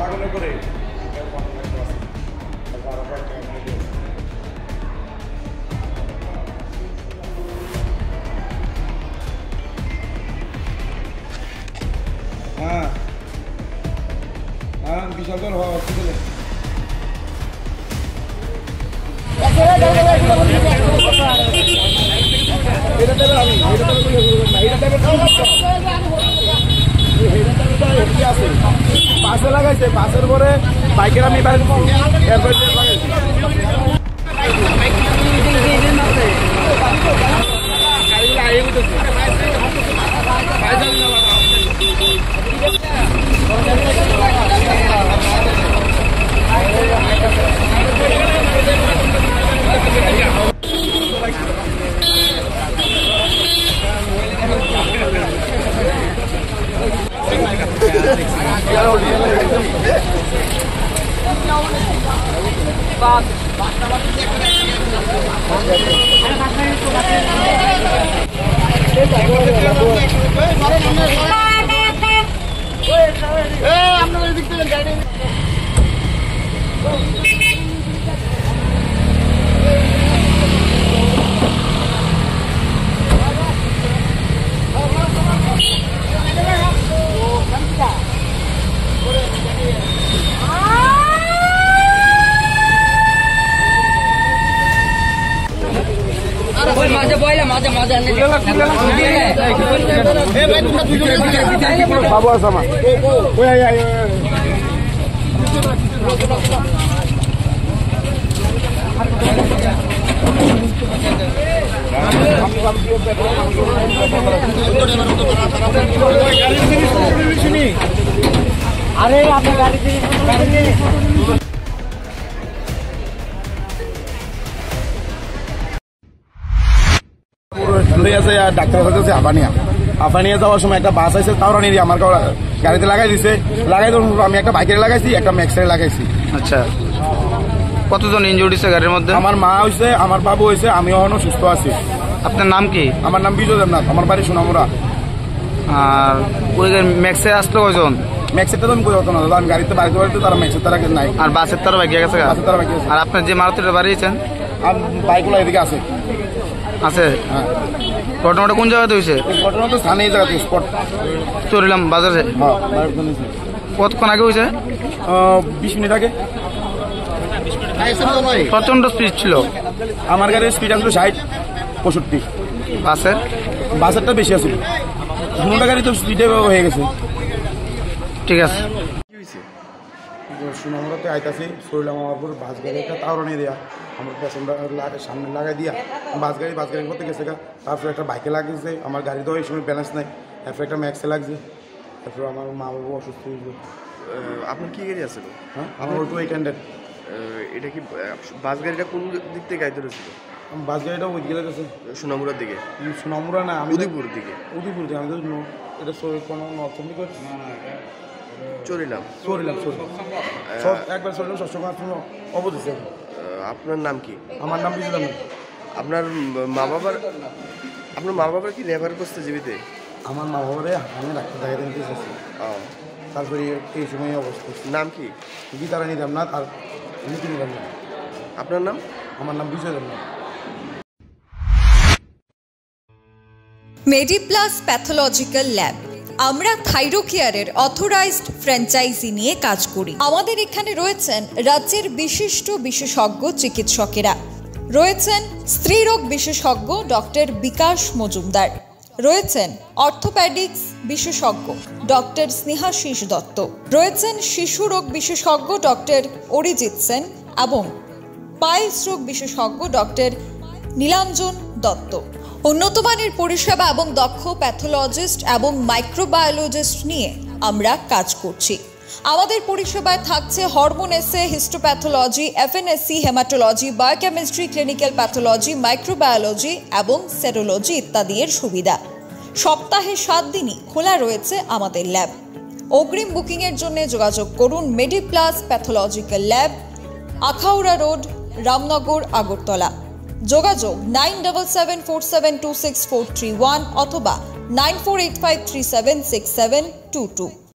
লাগানো করে হ্যাঁ হ্যাঁ বিশাল করে হসপিটালে পাশে লাগাইছে পাশের পরে বাইকের আমি अरे आपने गाड़ी ডাক্তার কাছে আফানিয়া যাওয়ার সময় একটা বাস আছে তাওরানি আমার গাড়িতে লাগাই দিছে লাগাই আমি একটা বাইকের লাগাইছি একটা ম্যাক্সের লাগাইছি। আচ্ছা, কতজন ইনজুরি হয়েছে গাড়ির মধ্যে? আমার মা হয়েছে, আমার বাবু হয়েছে, আমি এখনো সুস্থ আছি। আপনার নাম কি? আমার নাম বিজয় দেবনাথ, আমার বাড়ি সোনামুড়া। আর ওই ম্যাক্সে আসতো কয়জন? ম্যাক্সের তো আমি কোথাও না, আমি গাড়িতে বাড়িতে বাড়িতে তারা ম্যাক্সের তারা নাই। আর বাসের তারা বাকি গেছে? আর আপনার যে মারুতিটা বাড়িয়েছেন আর বাইকগুলো এদিকে আছে আছে? হ্যাঁ। ঘটনাটা কোন জায়গাতে হয়েছে? ঘটনা তো স্থানীয় জায়গাতে স্পট চলিলাম বাজারে। কতক্ষণ আগে হয়েছে? 20 মিনিট আগে। প্রচন্ড স্পিড ছিল। আমার গাড়ির স্পিড আসলো 60-65। বাসেরটা বেশি আছে, দুটা গাড়ি তো স্পিডে হয়ে গেছে। ঠিক আছে। সোনামুড়াতে আইতাছি, শরীলাম আমার উপর বাস গাড়ি একটা তাওরানি দেয়া আমার পেছনটা সামনে লাগাই দিয়া বাস গাড়ি করতে গেছে। তারপর একটা বাইকে লাগিয়েছে, আমার গাড়ি তো এই সময় ব্যালেন্স নাই, তারপর একটা ম্যাক্সে লাগছে। তারপর আমার মা বাবু অসুস্থ হয়েছে। আপনার কি গাড়ি আছে? হ্যাঁ, আমার অটো 800। এটা কি বাস গাড়িটা কোন দিক থেকে গাড়িতে রয়েছিল? বাস গাড়িটা ওই দিকে গেছে সোনামুড়ার দিকে। সোনামুড়া না, আমি উদয়পুর দিকে। উদয়পুর দিকে। আমি তো এটা কোনো নর্থেন্ডিক চলিলাম একবার চললাম সবসময় অবধি। আপনার নাম কি? আমার নাম বুঝলাম। আপনার মা বাবার কি লেবার করতে জীবিতে? আমার মা বাবারে আমি ডাক্তার দেখাতে নিতে এসেছি। তারপরে এই সময় অবস্থা। নাম কি? গীতারানী দেবনাথ আর নীতিন দেবনাথ। আপনার নাম? আমার নাম বিজয় দেবনাথ। মেডিপ্লাস প্যাথোলজিক্যাল ল্যাব, আমরা থাইরোকেয়ারের অথরাইজড ফ্র্যাঞ্চাইজি নিয়ে কাজ করি। আমাদের এখানে রয়েছেন রাজ্যের বিশিষ্ট বিশেষজ্ঞ চিকিৎসকেরা, রয়েছেন স্ত্রীরোগ বিশেষজ্ঞ ডক্টর বিকাশ মজুমদার, রয়েছেন অর্থোপ্যাডিক্স বিশেষজ্ঞ ডক্টর স্নেহাশিস দত্ত, রয়েছেন শিশু রোগ বিশেষজ্ঞ ডক্টর অরিজিৎ সেন এবং পাইলস রোগ বিশেষজ্ঞ ডক্টর নীলাঞ্জন দত্ত। উন্নত মানের পরিষেবা এবং দক্ষ প্যাথোলজিস্ট এবং মাইক্রোবায়োলজিস্ট নিয়ে আমরা কাজ করছি। আমাদের পরিষেবায় থাকছে হরমোন এসে, histopathology, FNSC, haematology, biochemistry, clinical pathology, microbiology এবং সেরোলজি ইত্যাদি এর সুবিধা। সপ্তাহে 7 দিনই খোলা রয়েছে আমাদের ল্যাব। অগ্রিম বুকিংয়ের জন্য যোগাযোগ করুন Mediplus pathological lab, Akhaura road, Ramnagar, Agartala. যোগাযোগ 9774726431 অথবা 9485376722।